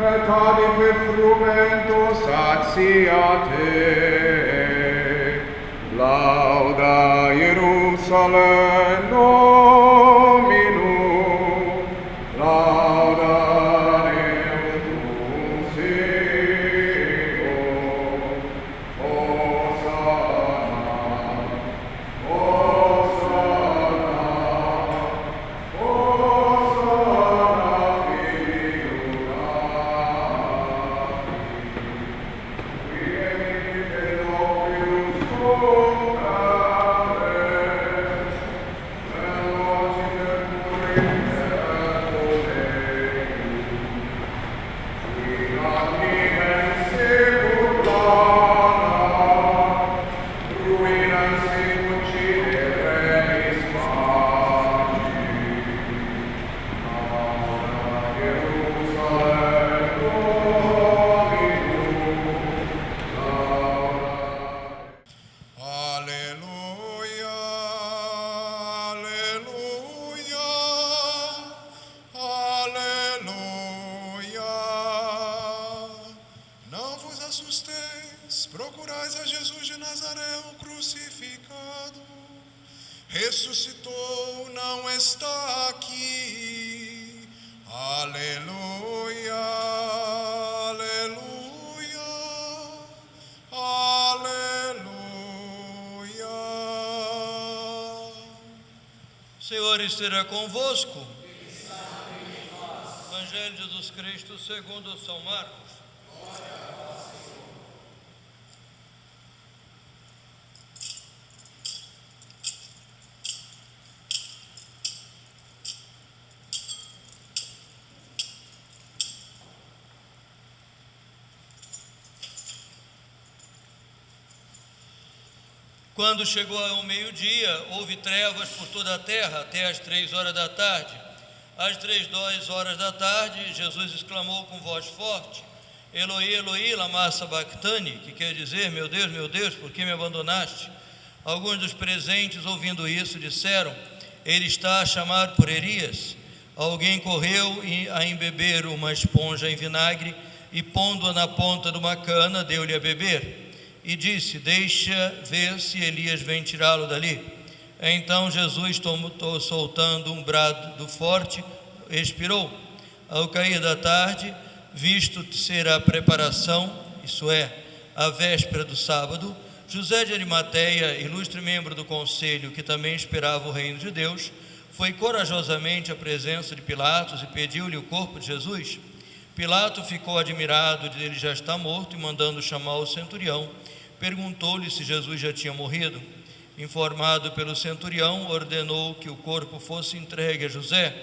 et adipe frumento satiate. Lauda Jerusalem Dominum, lauda Deum Sigo, Hosanna, Hosanna, Hosanna Filius David, Vieni Eloquius Concaves, velociter curriter Deum, qui ad nimen secut plana, ruina secut cideris magi. Lauda Jerusalem Dominum, lauda. Aleluia, aleluia, aleluia. Não vos assusteis, procurais a Jesus de Nazaré, o crucificado. Ressuscitou, não está aqui. Aleluia, aleluia, aleluia. O Senhor esteja convosco. Evangelho de Jesus Cristo segundo São Marcos. Quando chegou ao meio-dia, houve trevas por toda a terra até às 3 horas da tarde. Às 3 horas da tarde, Jesus exclamou com voz forte: Eloi, Eloi, lama sabachthani, que quer dizer: meu Deus, por que me abandonaste? Alguns dos presentes, ouvindo isso, disseram: ele está a chamar por Elias. Alguém correu a embeber uma esponja em vinagre e, pondo-a na ponta de uma cana, deu-lhe a beber. E disse: deixa ver se Elias vem tirá-lo dali. Então Jesus, soltando um brado forte, expirou. Ao cair da tarde, visto ser a preparação, isso é, a véspera do sábado, José de Arimateia, ilustre membro do conselho, que também esperava o reino de Deus, foi corajosamente à presença de Pilatos e pediu-lhe o corpo de Jesus. Pilato ficou admirado de ele já estar morto e, mandando chamar o centurião, perguntou-lhe se Jesus já tinha morrido. Informado pelo centurião, ordenou que o corpo fosse entregue a José.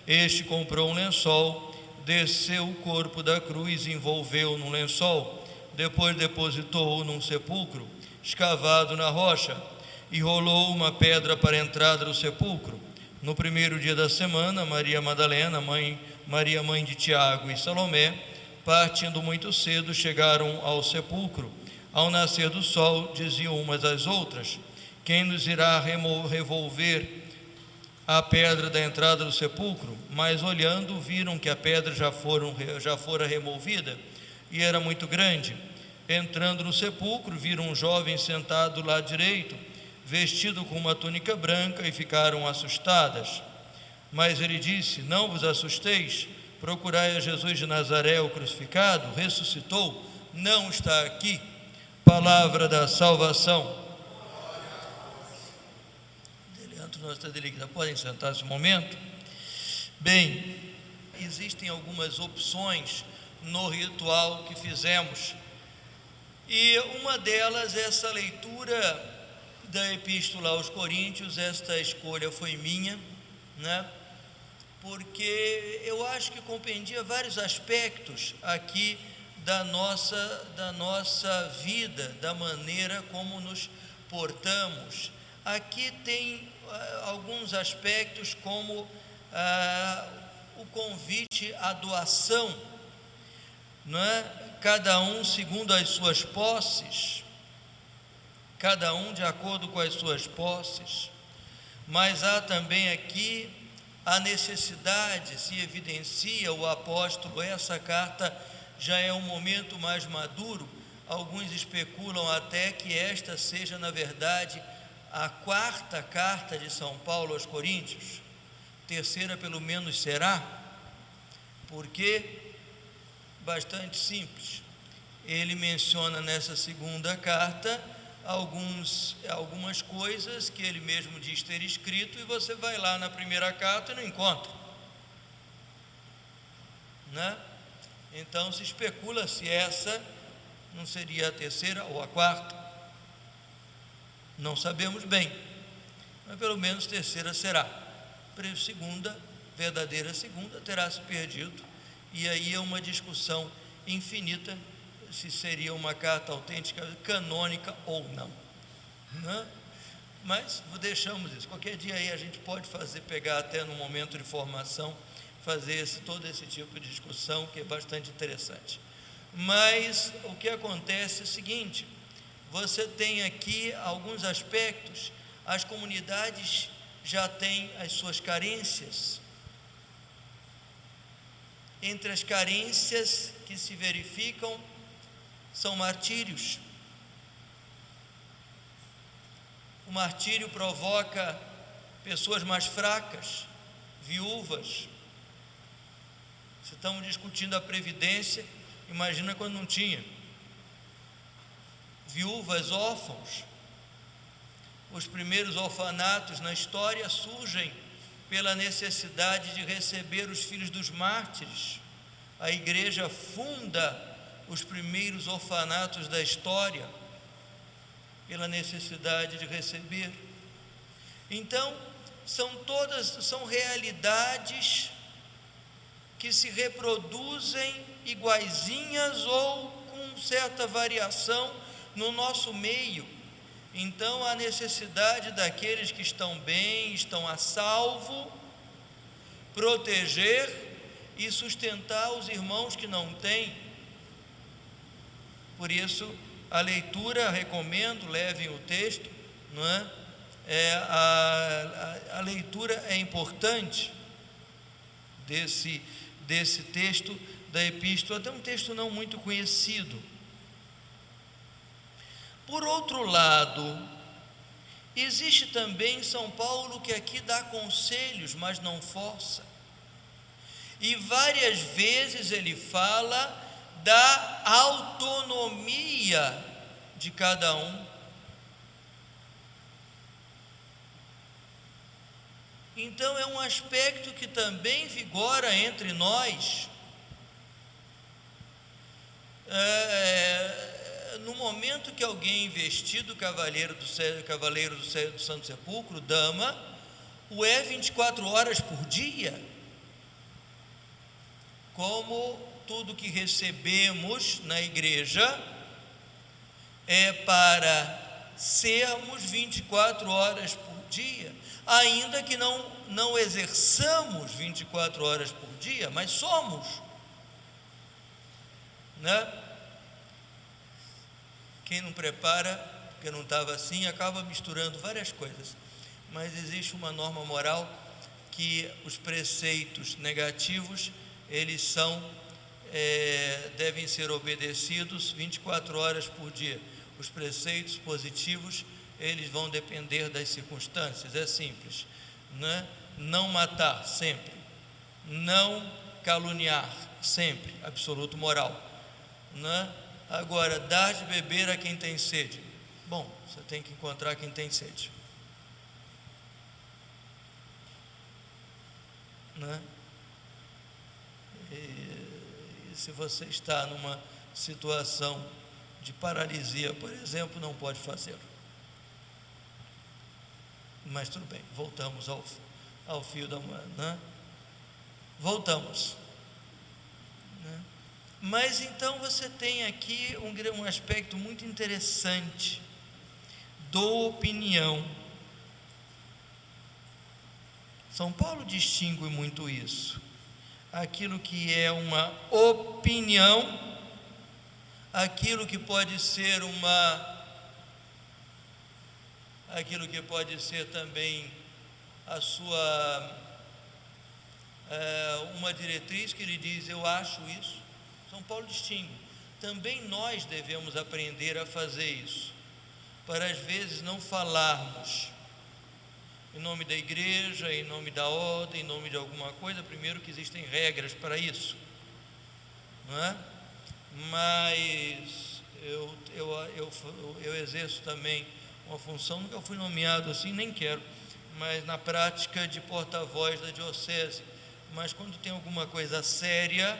Este comprou um lençol, desceu o corpo da cruz e envolveu-o num lençol. Depois depositou-o num sepulcro, escavado na rocha, e rolou uma pedra para a entrada do sepulcro. No primeiro dia da semana, Maria Madalena, Maria mãe de Tiago e Salomé, partindo muito cedo, chegaram ao sepulcro. Ao nascer do sol, diziam umas às outras: quem nos irá revolver a pedra da entrada do sepulcro? Mas olhando, viram que a pedra já fora removida, e era muito grande. Entrando no sepulcro, viram um jovem sentado do lado direito, vestido com uma túnica branca, e ficaram assustadas. Mas ele disse: não vos assusteis, procurai a Jesus de Nazaré, o crucificado. Ressuscitou, não está aqui. Palavra da salvação. Podem sentar-se um momento. Bem, existem algumas opções no ritual que fizemos, e uma delas é essa leitura da Epístola aos Coríntios. Esta escolha foi minha, né? Porque eu acho que compendia vários aspectos aqui da nossa vida, da maneira como nos portamos. Aqui tem alguns aspectos como o convite à doação, não é? Cada um segundo as suas posses, cada um de acordo com as suas posses. Mas há também aqui a necessidade se evidencia, o apóstolo, essa carta já é um momento mais maduro. Alguns especulam até que esta seja, na verdade, a quarta carta de São Paulo aos Coríntios. Terceira, pelo menos, será, porque, bastante simples, ele menciona nessa segunda carta algumas coisas que ele mesmo diz ter escrito, e você vai lá na primeira carta e não encontra, né? Então se especula se essa não seria a terceira ou a quarta, não sabemos bem, mas pelo menos terceira será. Segunda, verdadeira segunda, terá se perdido, e aí é uma discussão infinita se seria uma carta autêntica, canônica ou não, né? Mas deixamos isso. Qualquer dia aí a gente pode pegar até no momento de formação, fazer todo esse tipo de discussão, que é bastante interessante. Mas o que acontece é o seguinte: você tem aqui alguns aspectos. As comunidades já têm as suas carências. Entre as carências que se verificam são martírios. O martírio provoca pessoas mais fracas, viúvas. Se estamos discutindo a previdência, imagina quando não tinha. Viúvas, órfãos. Os primeiros orfanatos na história surgem pela necessidade de receber os filhos dos mártires. A igreja funda os primeiros orfanatos da história pela necessidade de receber. Então, são realidades que se reproduzem iguaizinhas ou com certa variação no nosso meio. Então, a necessidade daqueles que estão bem, estão a salvo, proteger e sustentar os irmãos que não têm. Por isso, a leitura, recomendo, levem o texto, não é? A leitura é importante desse texto da epístola, até um texto não muito conhecido. Por outro lado, existe também São Paulo que aqui dá conselhos, mas não força. E várias vezes ele fala da autonomia de cada um. Então é um aspecto que também vigora entre nós. No momento que alguém vestido cavaleiro do Santo Sepulcro, dama, o é 24 horas por dia, como tudo que recebemos na igreja é para sermos 24 horas por dia, ainda que não exerçamos 24 horas por dia, mas somos, né? Quem não prepara, porque não estava assim, acaba misturando várias coisas. Mas existe uma norma moral que os preceitos negativos, eles devem ser obedecidos 24 horas por dia. Os preceitos positivos, eles vão depender das circunstâncias. É simples, né? Não matar, sempre. Não caluniar, sempre. Absoluto moral, né? Agora, dar de beber a quem tem sede. Bom, você tem que encontrar quem tem sede, né? E se você está numa situação de paralisia, por exemplo, não pode fazer. Mas tudo bem, voltamos ao fio da moeda, né? Voltamos, né? Mas então você tem aqui um aspecto muito interessante da opinião. São Paulo distingue muito isso. Aquilo que é uma opinião, aquilo que pode ser aquilo que pode ser também a sua uma diretriz que ele diz: eu acho isso. São Paulo distingue. Também nós devemos aprender a fazer isso, para às vezes não falarmos em nome da igreja, em nome da ordem, em nome de alguma coisa. Primeiro que existem regras para isso, não é? Mas eu exerço também uma função, nunca fui nomeado assim, nem quero, mas na prática de porta-voz da diocese. Mas quando tem alguma coisa séria,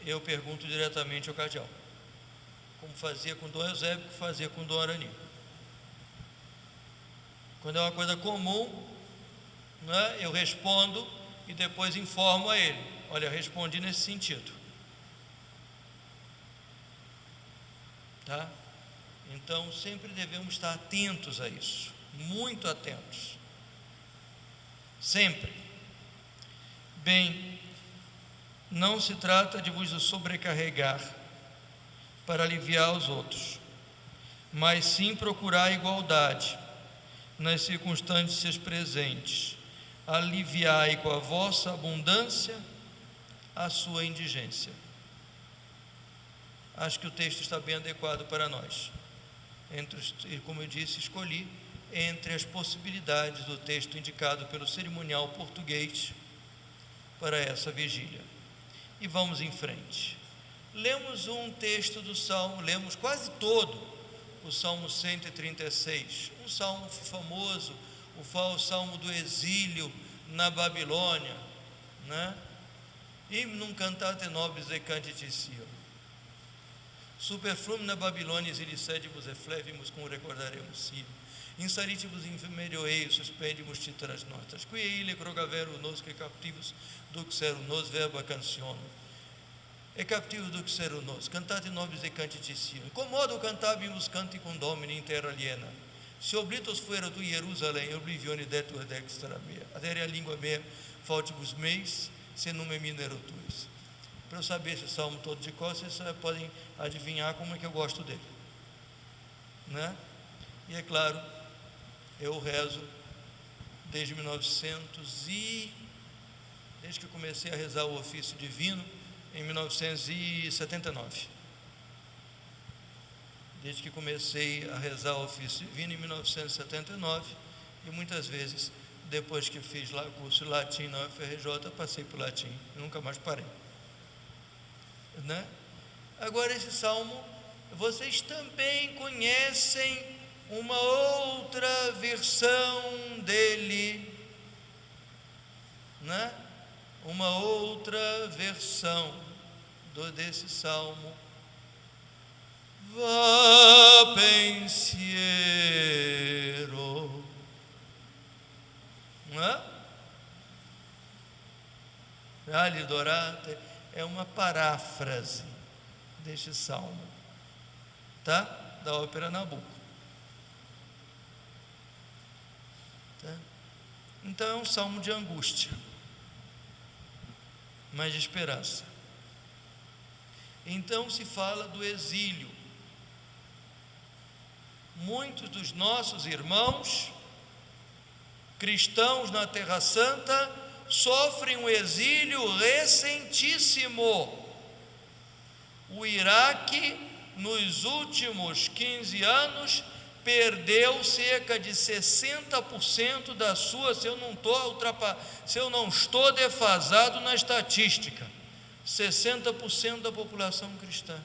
eu pergunto diretamente ao cardeal, como fazia com Dom Eusébio, que fazia com Dom Arani. Quando é uma coisa comum, né, eu respondo e depois informo a ele: olha, eu respondi nesse sentido, tá? Então sempre devemos estar atentos a isso, muito atentos, sempre. Bem, não se trata de vos sobrecarregar para aliviar os outros, mas sim procurar a igualdade nas circunstâncias presentes. Aliviai com a vossa abundância a sua indigência. Acho que o texto está bem adequado para nós. Como eu disse, escolhi entre as possibilidades do texto indicado pelo cerimonial português para essa vigília. E vamos em frente. Lemos um texto do Salmo, lemos quase todo o Salmo 136, um salmo famoso, o salmo do exílio na Babilônia, né? Hymnum cantate nobis e cantitissimo. Super flumina Babilônia ilicedibus e flevimus cum recordaremos sim. Insaritibus infermerio eius suspendimus titeras nostras, qui ile crogaveru nos que captivos duxeru nos verba canciono. E captivos duxeru nos, cantate nobis e cantitissimo. Commodo cantabimus canticum Domini in terra aliena. Se oblitos fuera tu Jerusalém, oblivione detur dextra mea. Adere a língua mea, faltibus meis, se nume minero tuis. Para eu saber esse salmo todo de cor, vocês podem adivinhar como é que eu gosto dele, né? E é claro, eu rezo desde desde que comecei a rezar o ofício divino em 1979. Desde que comecei a rezar o ofício divino em 1979, e muitas vezes, depois que fiz lá o curso de latim na UFRJ, passei por latim, nunca mais parei, né? Agora, esse salmo, vocês também conhecem uma outra versão dele, né? Uma outra versão desse salmo. Va pensiero, né? Ali dorate é uma paráfrase deste salmo, tá? Da ópera Nabucco, tá? Então é um salmo de angústia, mas de esperança. Então se fala do exílio. Muitos dos nossos irmãos cristãos na Terra Santa sofrem um exílio recentíssimo. O Iraque, nos últimos 15 anos, perdeu cerca de 60% da sua, se eu não estou defasado na estatística, 60% da população cristã.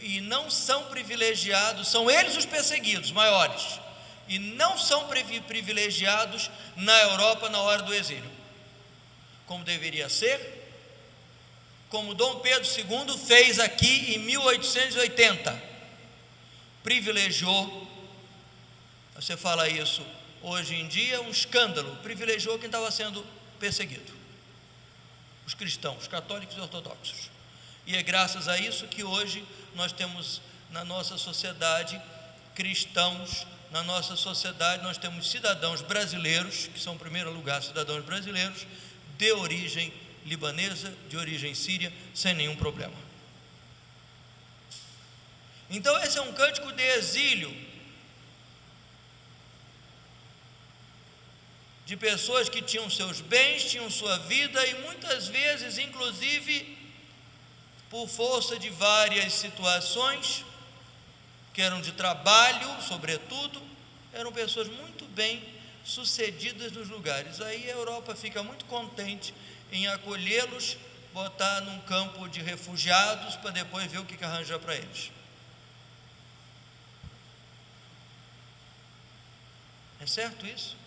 E não são privilegiados, são eles os perseguidos maiores, e não são privilegiados na Europa na hora do exílio, como deveria ser, como Dom Pedro II fez aqui em 1880, privilegiou. Você fala isso hoje em dia, é um escândalo, privilegiou quem estava sendo perseguido, os cristãos, católicos e ortodoxos. E é graças a isso que hoje nós temos na nossa sociedade cristãos, na nossa sociedade nós temos cidadãos brasileiros, que são em primeiro lugar cidadãos brasileiros, de origem libanesa, de origem síria, sem nenhum problema. Então esse é um cântico de exílio, de pessoas que tinham seus bens, tinham sua vida e muitas vezes, inclusive, por força de várias situações, que eram de trabalho, sobretudo, eram pessoas muito bem sucedidas nos lugares. Aí a Europa fica muito contente em acolhê-los, botar num campo de refugiados para depois ver o que arranjar para eles. É certo isso?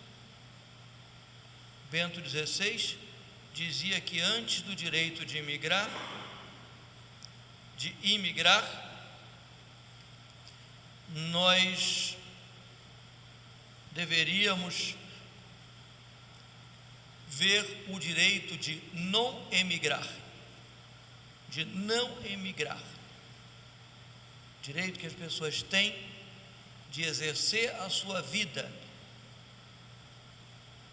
Bento XVI dizia que antes do direito de imigrar, nós deveríamos ver o direito de não emigrar, direito que as pessoas têm de exercer a sua vida.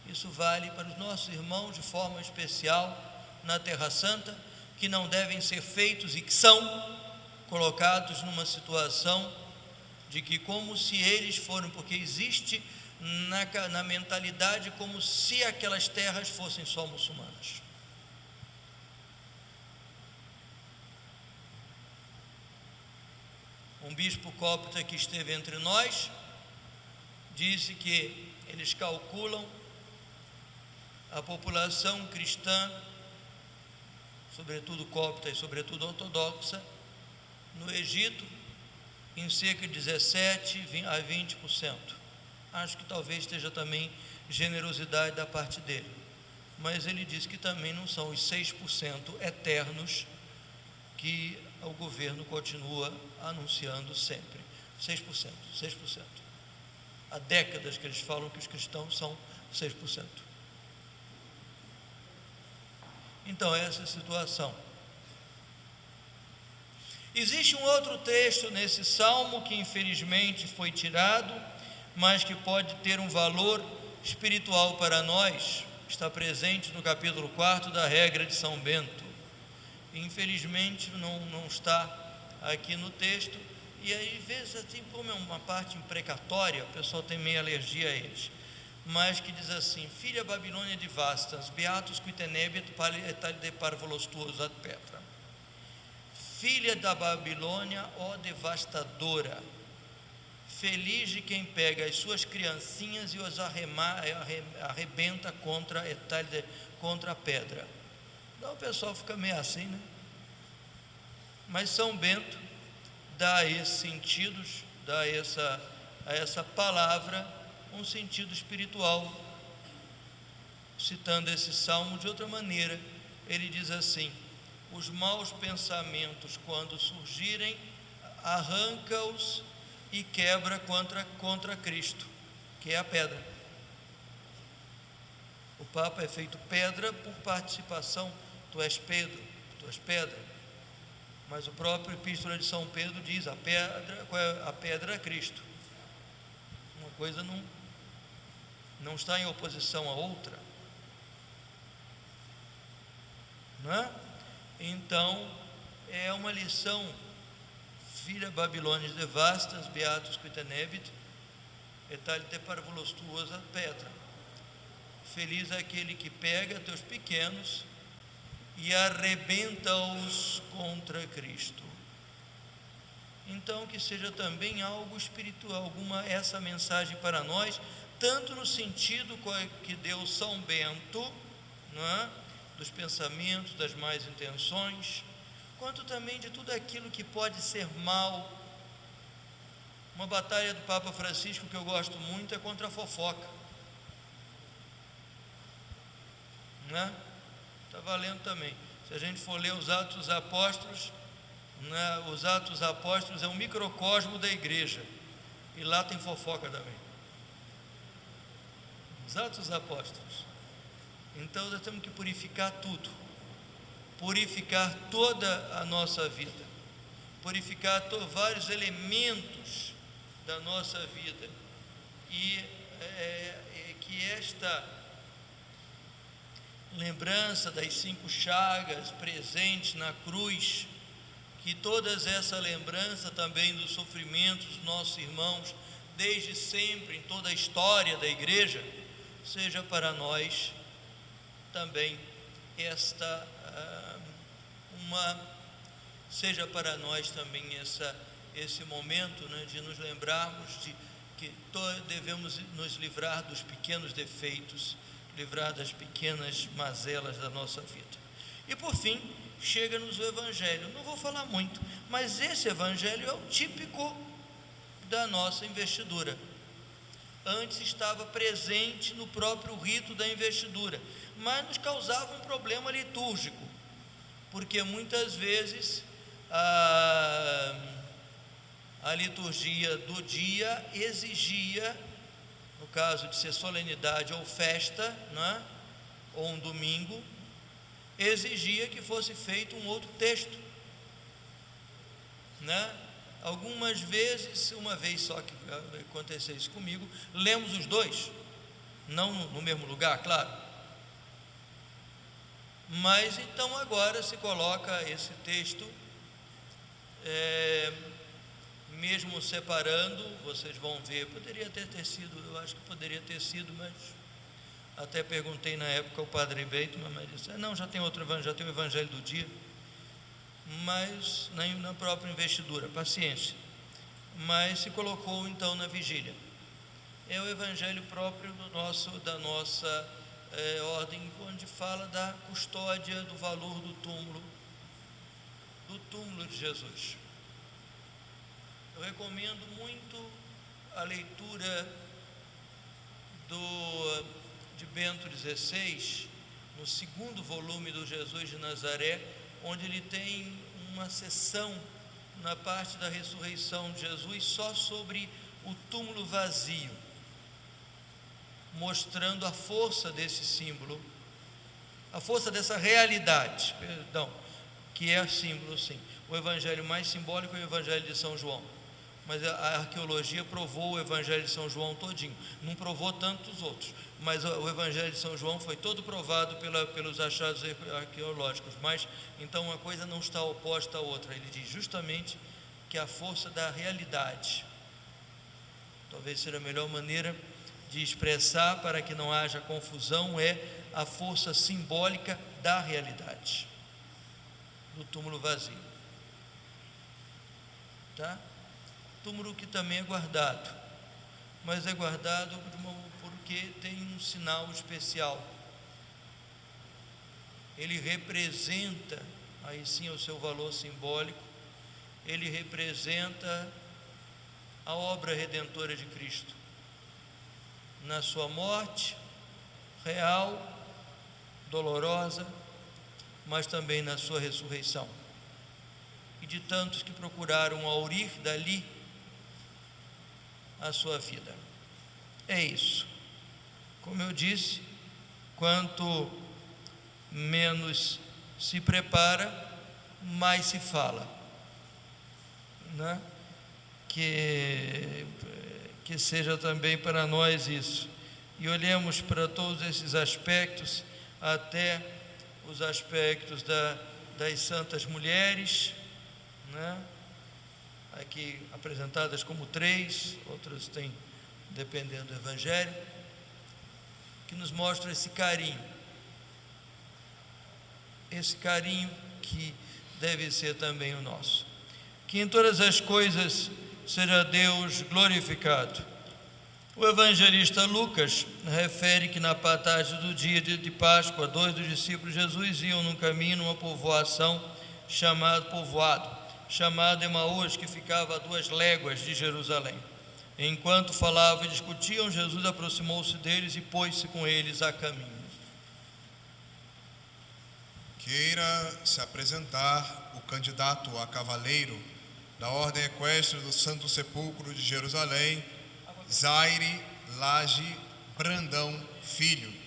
Isso vale para os nossos irmãos de forma especial na Terra Santa, que não devem ser feitos e que são colocados numa situação de que como se eles foram, porque existe na mentalidade como se aquelas terras fossem só muçulmanas. Um bispo copta que esteve entre nós disse que eles calculam a população cristã, sobretudo copta e sobretudo ortodoxa, no Egito, em cerca de 17 a 20%. Acho que talvez esteja também generosidade da parte dele, mas ele diz que também não são os 6% eternos que o governo continua anunciando sempre. 6%. Há décadas que eles falam que os cristãos são 6%. Então, essa é a situação. Existe um outro texto nesse salmo que infelizmente foi tirado, mas que pode ter um valor espiritual para nós. Está presente no capítulo 4 da regra de São Bento. Infelizmente não está aqui no texto, e aí às vezes assim, como é uma parte imprecatória, o pessoal tem meio alergia a eles, mas que diz assim: filha Babilônia de vastas, beatus qui tenebit de parvolostuos ad Petra. Filha da Babilônia, ó devastadora, feliz de quem pega as suas criancinhas e os arrebenta contra a pedra. Então o pessoal fica meio assim, né? Mas São Bento dá esses sentidos, dá a essa palavra um sentido espiritual, citando esse salmo de outra maneira. Ele diz assim: os maus pensamentos, quando surgirem, arranca-os e quebra contra Cristo, que é a pedra. O Papa é feito pedra por participação. Tu és Pedro, tu és pedra. Mas o próprio Epístola de São Pedro diz: a pedra é Cristo. Uma coisa não está em oposição à outra, não é? Então é uma lição. Filha Babilônia de vastas, beatus qui tenebit, et de parvolostuos ad Petra. Feliz é aquele que pega teus pequenos e arrebenta-os contra Cristo. Então que seja também algo espiritual, essa mensagem para nós, tanto no sentido que deu São Bento, não é? Dos pensamentos, das más intenções, quanto também de tudo aquilo que pode ser mal. Uma batalha do Papa Francisco que eu gosto muito é contra a fofoca, né? Está valendo também. Se a gente for ler os Atos dos Apóstolos, né? Os Atos dos Apóstolos é um microcosmo da igreja, e lá tem fofoca também. Os Atos dos Apóstolos. Então nós temos que purificar tudo, purificar toda a nossa vida, purificar vários elementos da nossa vida, e que esta lembrança das 5 chagas presentes na cruz, que todas essa lembrança também dos sofrimentos dos nossos irmãos, desde sempre, em toda a história da igreja, seja para nós também esse momento, né, de nos lembrarmos de que devemos nos livrar dos pequenos defeitos, livrar das pequenas mazelas da nossa vida. E por fim, chega-nos o Evangelho. Não vou falar muito, mas esse Evangelho é o típico da nossa investidura. Antes estava presente no próprio rito da investidura, mas nos causava um problema litúrgico, porque muitas vezes a liturgia do dia exigia, no caso de ser solenidade ou festa, né, ou um domingo, exigia que fosse feito um outro texto, né? Algumas vezes, uma vez só que aconteceu isso comigo, lemos os dois, não no mesmo lugar, claro, mas então agora se coloca esse texto, mesmo separando, vocês vão ver, poderia ter sido, eu acho que poderia ter sido, mas até perguntei na época ao padre Beitman, mas disse, não, já tem outro evangelho, já tem o evangelho do dia, mas nem na própria investidura, paciência, mas se colocou então na vigília. É o evangelho próprio da nossa ordem, onde fala da custódia do valor do túmulo de Jesus. Eu recomendo muito a leitura de Bento XVI, no segundo volume do Jesus de Nazaré, onde ele tem uma seção na parte da ressurreição de Jesus só sobre o túmulo vazio, mostrando a força desse símbolo, a força dessa realidade, que é símbolo, sim. O evangelho mais simbólico é o evangelho de São João, mas a arqueologia provou o evangelho de São João todinho, não provou tantos outros, mas o evangelho de São João foi todo provado pelos achados arqueológicos. Mas então uma coisa não está oposta à outra, ele diz justamente que a força da realidade, talvez seja a melhor maneira de expressar para que não haja confusão, é a força simbólica da realidade, do túmulo vazio, tá? Túmulo que também é guardado, mas é guardado porque tem um sinal especial. Ele representa, aí sim o seu valor simbólico, ele representa a obra redentora de Cristo, na sua morte real, dolorosa, mas também na sua ressurreição. E de tantos que procuraram aurir dali a sua vida. É isso. Como eu disse, quanto menos se prepara, mais se fala, né? Que seja também para nós isso. E olhemos para todos esses aspectos, até os aspectos das santas mulheres, né? Aqui apresentadas como 3, outras têm, dependendo do evangelho, que nos mostra esse carinho que deve ser também o nosso. Que em todas as coisas seja Deus glorificado. O evangelista Lucas refere que na tarde do dia de Páscoa, 2 dos discípulos de Jesus iam num caminho, numa povoado chamado Emaús, que ficava a 2 léguas de Jerusalém. Enquanto falavam e discutiam, Jesus aproximou-se deles e pôs-se com eles a caminho. Queira se apresentar o candidato a cavaleiro da Ordem Equestre do Santo Sepulcro de Jerusalém, Zaire Lage Brandão Filho.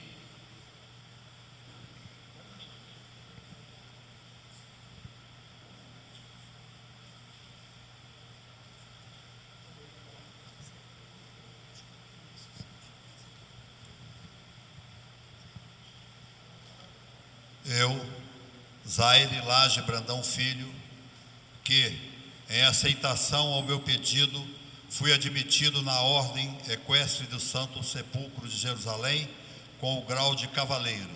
Eu, Zaire Lage Brandão Filho, que, em aceitação ao meu pedido, fui admitido na Ordem Equestre do Santo Sepulcro de Jerusalém, com o grau de cavaleiro.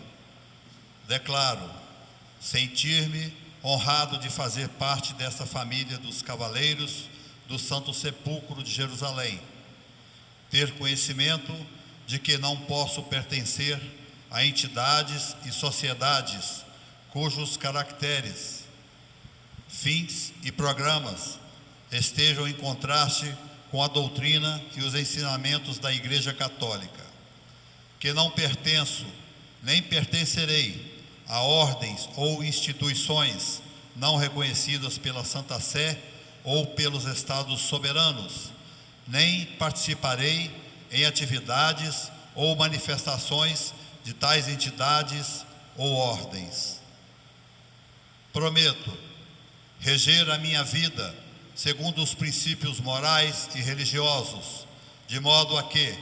Declaro sentir-me honrado de fazer parte desta família dos cavaleiros do Santo Sepulcro de Jerusalém. Ter conhecimento de que não posso pertencer a entidades e sociedades cujos caracteres, fins e programas estejam em contraste com a doutrina e os ensinamentos da Igreja Católica, que não pertenço nem pertencerei a ordens ou instituições não reconhecidas pela Santa Sé ou pelos Estados soberanos, nem participarei em atividades ou manifestações de tais entidades ou ordens. Prometo reger a minha vida segundo os princípios morais e religiosos, de modo a que,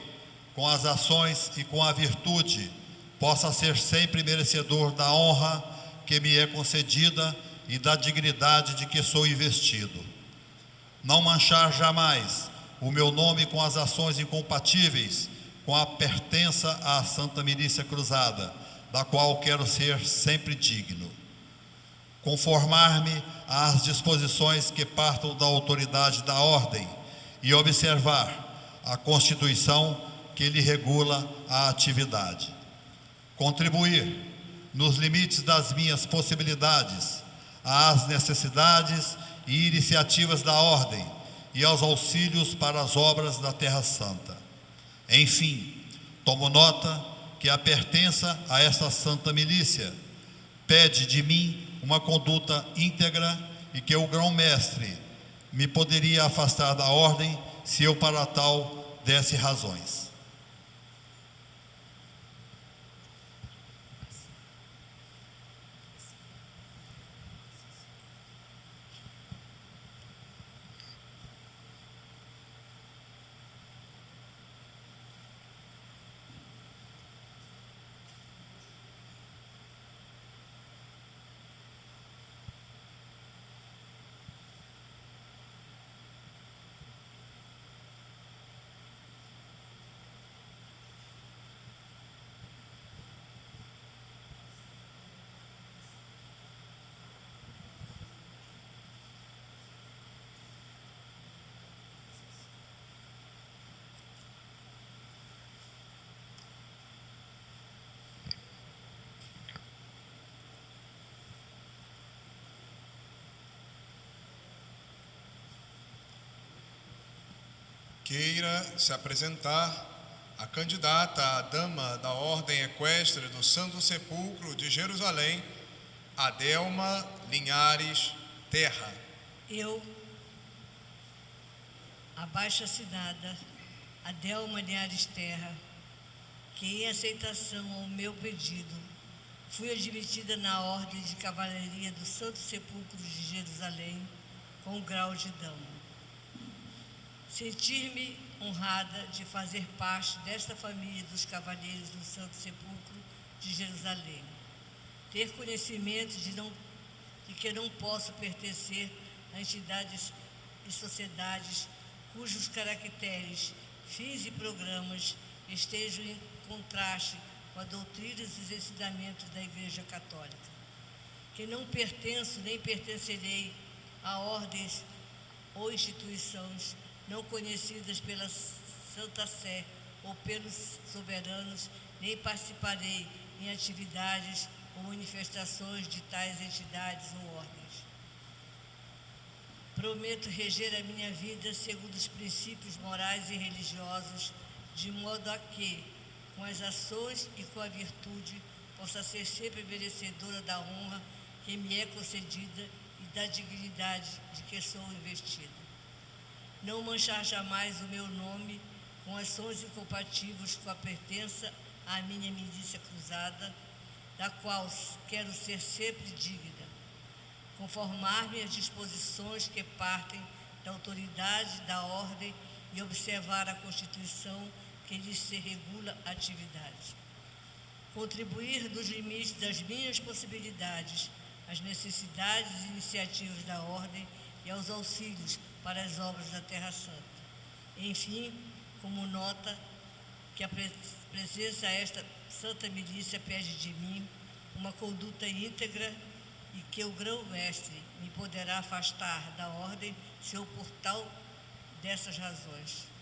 com as ações e com a virtude, possa ser sempre merecedor da honra que me é concedida e da dignidade de que sou investido. Não manchar jamais o meu nome com as ações incompatíveis com a pertença à Santa Milícia Cruzada, da qual quero ser sempre digno. Conformar-me às disposições que partam da autoridade da ordem e observar a Constituição que lhe regula a atividade. Contribuir, nos limites das minhas possibilidades, às necessidades e iniciativas da ordem e aos auxílios para as obras da Terra Santa. Enfim, tomo nota que a pertença a esta Santa Milícia pede de mim uma conduta íntegra e que o grão-mestre me poderia afastar da ordem se eu para tal desse razões. Queira se apresentar a candidata à dama da Ordem Equestre do Santo Sepulcro de Jerusalém, Adelma Linhares Terra. Eu, abaixo-assinada, Adelma Linhares Terra, que em aceitação ao meu pedido, fui admitida na Ordem de Cavalaria do Santo Sepulcro de Jerusalém, com o grau de dama. Sentir-me honrada de fazer parte desta família dos Cavaleiros do Santo Sepulcro de Jerusalém. Ter conhecimento de que não posso pertencer a entidades e sociedades cujos caracteres, fins e programas estejam em contraste com a doutrina e os ensinamentos da Igreja Católica. Que não pertenço nem pertencerei a ordens ou instituições não conhecidas pela Santa Sé ou pelos soberanos, nem participarei em atividades ou manifestações de tais entidades ou ordens. Prometo reger a minha vida segundo os princípios morais e religiosos, de modo a que, com as ações e com a virtude, possa ser sempre merecedora da honra que me é concedida e da dignidade de que sou investida. Não manchar jamais o meu nome com ações incompatíveis com a pertença à minha milícia cruzada, da qual quero ser sempre digna. Conformar-me às disposições que partem da autoridade da ordem e observar a Constituição que lhes se regula a atividade. Contribuir nos limites das minhas possibilidades às necessidades e iniciativas da ordem e aos auxílios para as obras da Terra Santa. Enfim, como nota que a presença a esta santa milícia pede de mim uma conduta íntegra e que o grão-mestre me poderá afastar da ordem se eu por tal dessas razões.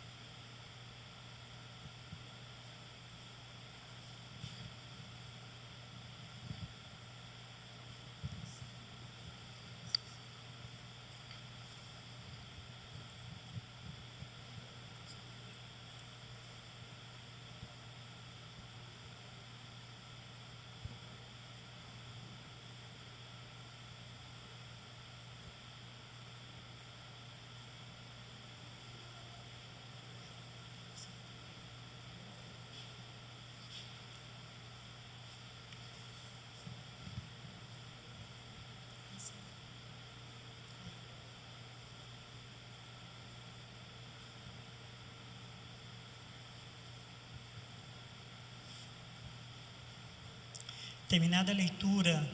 Terminada a leitura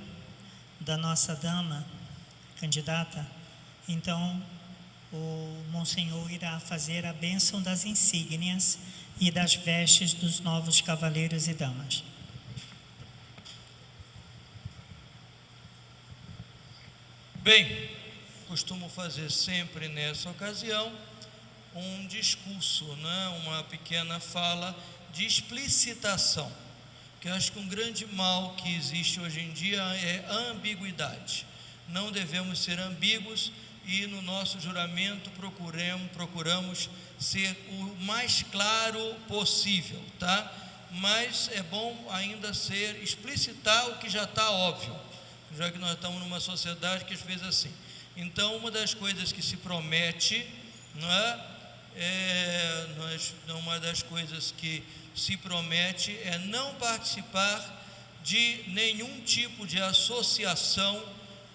da nossa dama candidata, então o Monsenhor irá fazer a bênção das insígnias e das vestes dos novos cavaleiros e damas. Bem, costumo fazer sempre nessa ocasião um discurso, né? Uma pequena fala de explicitação, que eu acho que um grande mal que existe hoje em dia é a ambiguidade. Não devemos ser ambíguos e no nosso juramento procuramos ser o mais claro possível, tá? Mas é bom ainda explicitar o que já está óbvio, já que nós estamos numa sociedade que às vezes é assim. Então, uma das coisas que se promete, não é? Uma das coisas que se promete é não participar de nenhum tipo de associação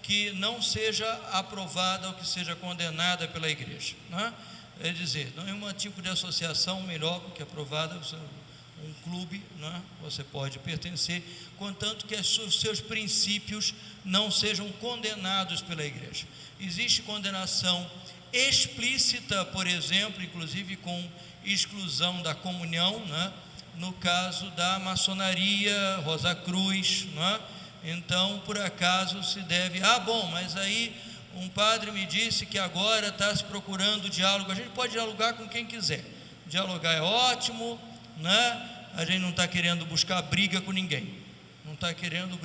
que não seja aprovada ou que seja condenada pela igreja, não é? É dizer, nenhum tipo de associação melhor que aprovada, um clube, não é? Você pode pertencer, contanto que os seus princípios não sejam condenados pela igreja. Existe condenação explícita, por exemplo, inclusive com exclusão da comunhão, né? No caso da maçonaria, Rosa Cruz, né? Então, por acaso se deve, mas aí um padre me disse que agora está se procurando diálogo. A gente pode dialogar com quem quiser, dialogar é ótimo, né? A gente não está querendo buscar briga com ninguém, não está querendo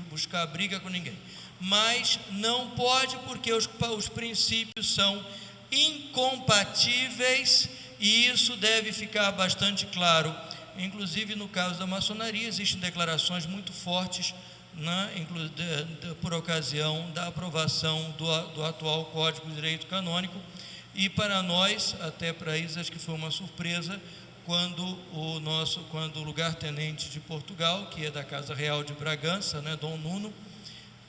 buscar briga com ninguém, mas não pode, porque os princípios são incompatíveis e isso deve ficar bastante claro. Inclusive no caso da maçonaria existem declarações muito fortes, né, por ocasião da aprovação do atual Código de Direito Canônico, e para nós, até para isso, acho que foi uma surpresa quando o lugar-tenente de Portugal, que é da Casa Real de Bragança, né, Dom Nuno,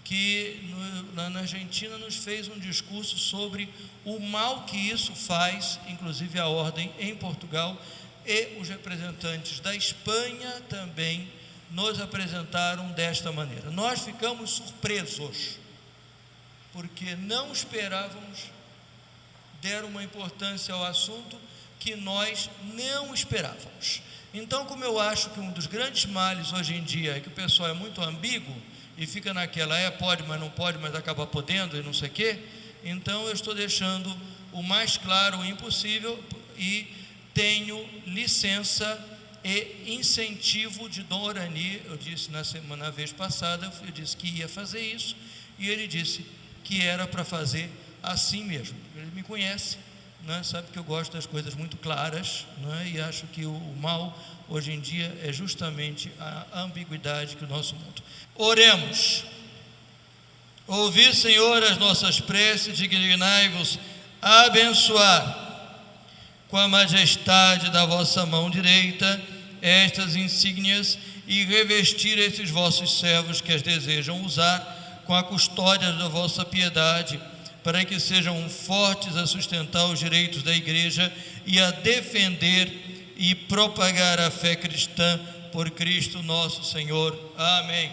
que na Argentina nos fez um discurso sobre o mal que isso faz, inclusive a ordem em Portugal, e os representantes da Espanha também nos apresentaram desta maneira. Nós ficamos surpresos, porque não esperávamos, deram uma importância ao assunto que nós não esperávamos. Então, como eu acho que um dos grandes males hoje em dia é que o pessoal é muito ambíguo e fica naquela, pode, mas não pode, mas acaba podendo e não sei o quê, então eu estou deixando o mais claro impossível e tenho licença e incentivo de Dom Orani. Eu disse na vez passada, eu disse que ia fazer isso, e ele disse que era para fazer assim mesmo. Ele me conhece, né, sabe que eu gosto das coisas muito claras, né, e acho que o mal hoje em dia é justamente a ambiguidade que o nosso mundo. Oremos. Ouvi, Senhor, as nossas preces, dignai-vos abençoar com a majestade da vossa mão direita estas insígnias e revestir esses vossos servos que as desejam usar com a custódia da vossa piedade, para que sejam fortes a sustentar os direitos da igreja e a defender e propagar a fé cristã por Cristo nosso Senhor. Amém.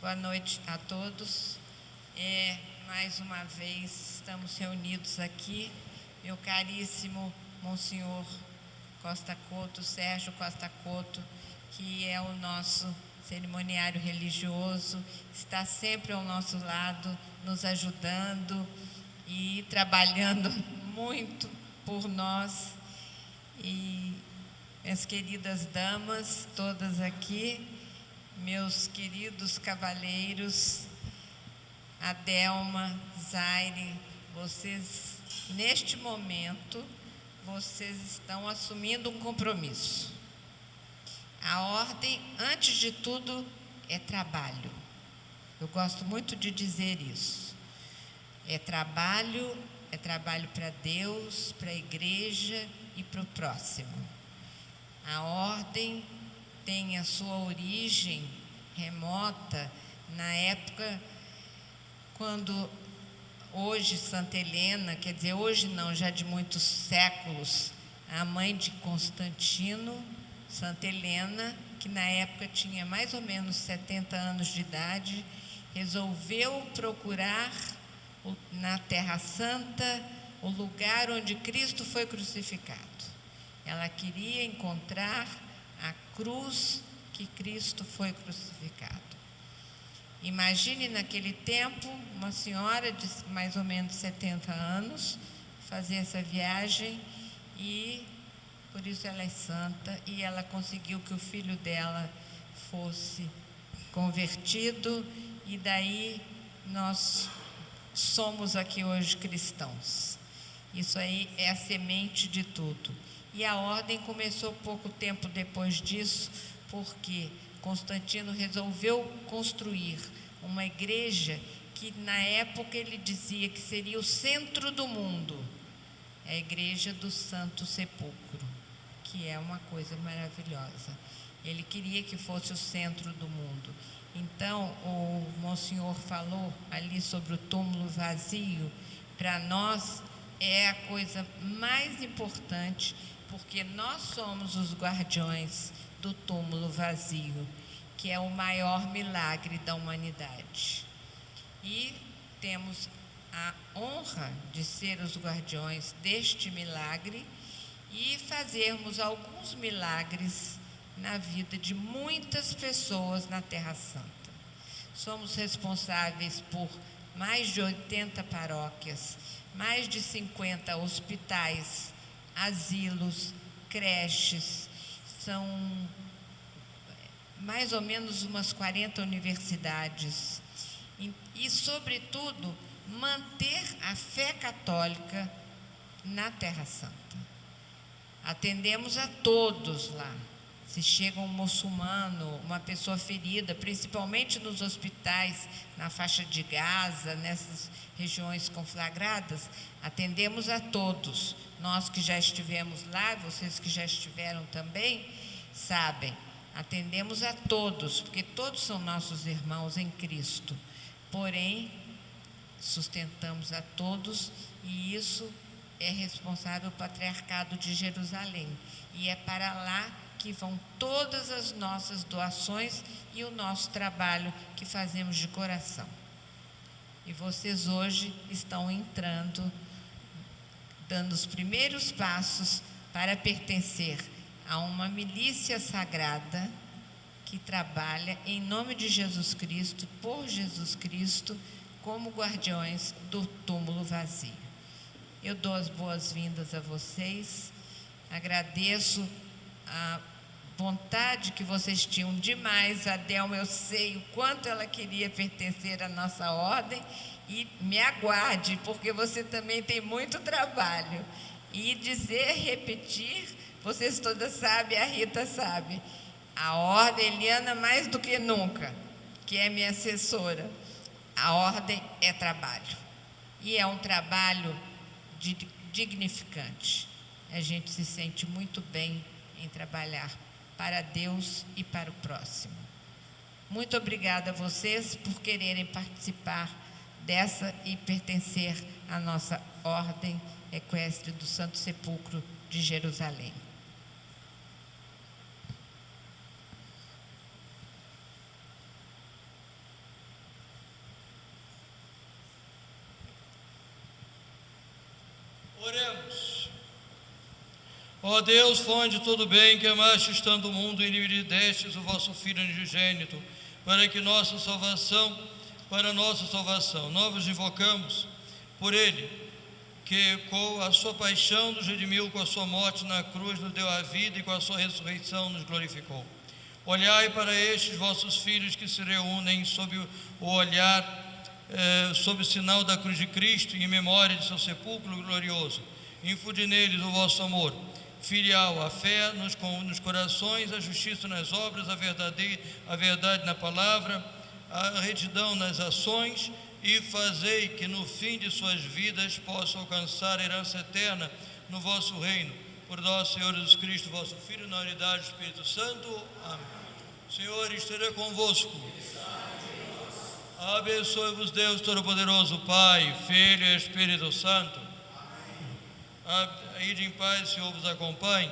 Boa noite a todos. Mais uma vez estamos reunidos aqui. Meu caríssimo Monsenhor Costa Couto, Sérgio Costa Couto, que é o nosso cerimoniário religioso, está sempre ao nosso lado, nos ajudando e trabalhando muito por nós. E minhas queridas damas, todas aqui, meus queridos cavaleiros, Adelma, Zaire, vocês, neste momento, vocês estão assumindo um compromisso. A ordem, antes de tudo, é trabalho. Eu gosto muito de dizer isso. É trabalho para Deus, para a igreja e para o próximo. A ordem tem a sua origem remota na época quando hoje Santa Helena, quer dizer, hoje não, já de muitos séculos, a mãe de Constantino, Santa Helena, que na época tinha mais ou menos 70 anos de idade, resolveu procurar na Terra Santa o lugar onde Cristo foi crucificado. Ela queria encontrar a cruz que Cristo foi crucificado. Imagine naquele tempo uma senhora de mais ou menos 70 anos fazer essa viagem, e por isso ela é santa, e ela conseguiu que o filho dela fosse convertido, e daí nós somos aqui hoje cristãos. Isso aí é a semente de tudo. E a ordem começou pouco tempo depois disso, porque Constantino resolveu construir uma igreja que na época ele dizia que seria o centro do mundo, a igreja do Santo Sepulcro, que é uma coisa maravilhosa. Ele queria que fosse o centro do mundo. Então, o Monsenhor falou ali sobre o túmulo vazio. Para nós é a coisa mais importante, porque nós somos os guardiões do túmulo vazio, que é o maior milagre da humanidade. E temos a honra de ser os guardiões deste milagre e fazermos alguns milagres na vida de muitas pessoas na Terra Santa. Somos responsáveis por mais de 80 paróquias, mais de 50 hospitais, asilos, creches, são mais ou menos umas 40 universidades. E, sobretudo, manter a fé católica na Terra Santa. Atendemos a todos lá. Se chega um muçulmano, uma pessoa ferida, principalmente nos hospitais, na faixa de Gaza, nessas regiões conflagradas, atendemos a todos. Nós que já estivemos lá, vocês que já estiveram também, sabem, atendemos a todos, porque todos são nossos irmãos em Cristo. Porém, sustentamos a todos, e isso é responsável o Patriarcado de Jerusalém. E é para lá que vão todas as nossas doações e o nosso trabalho que fazemos de coração. E vocês hoje estão entrando, dando os primeiros passos para pertencer a uma milícia sagrada que trabalha em nome de Jesus Cristo, por Jesus Cristo, como guardiões do túmulo vazio. Eu dou as boas-vindas a vocês, agradeço a vontade que vocês tinham demais. A Delma, eu sei o quanto ela queria pertencer à nossa ordem, e me aguarde, porque você também tem muito trabalho. E dizer, repetir, vocês todas sabem, a Rita sabe, a ordem, Eliana mais do que nunca, que é minha assessora, a ordem é trabalho, e é um trabalho dignificante. A gente se sente muito bem em trabalhar para Deus e para o próximo. Muito obrigada a vocês por quererem participar dessa e pertencer à nossa ordem equestre do Santo Sepulcro de Jerusalém. Oremos. Ó Deus, fonte de todo bem, que amastes tanto o mundo e lhe destes o vosso Filho unigênito, para nossa salvação, nós vos invocamos por ele, que com a sua paixão nos redimiu, com a sua morte na cruz nos deu a vida e com a sua ressurreição nos glorificou. Olhai para estes vossos filhos que se reúnem sob o olhar, sob o sinal da cruz de Cristo, em memória de seu sepulcro glorioso. Infunde neles o vosso amor filial, a fé nos corações, a justiça nas obras, a verdade na palavra, a retidão nas ações, e fazei que no fim de suas vidas possam alcançar a herança eterna no vosso reino. Por nosso Senhor Jesus Cristo, vosso Filho, na unidade do Espírito Santo. Amém. O Senhor esteja convosco. Abençoe-vos Deus Todo-Poderoso, Pai, Filho e Espírito Santo. Ide em paz, o Senhor vos acompanhe.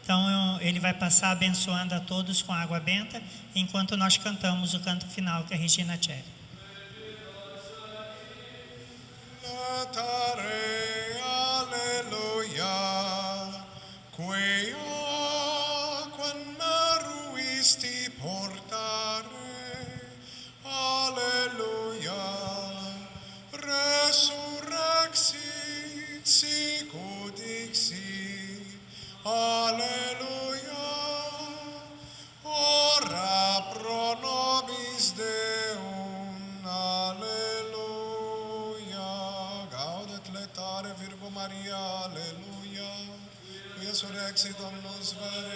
Então ele vai passar abençoando a todos com água benta, enquanto nós cantamos o canto final que a Regina Tchê. Latare, alleluia, quea quan maruisti portare, alleluia, resurrexit sic ut dixit, alleluia, ora pro nobis Deum, alleluia, gaudet letare Virgo Maria, alleluia, qui resurrexit Dominus vere,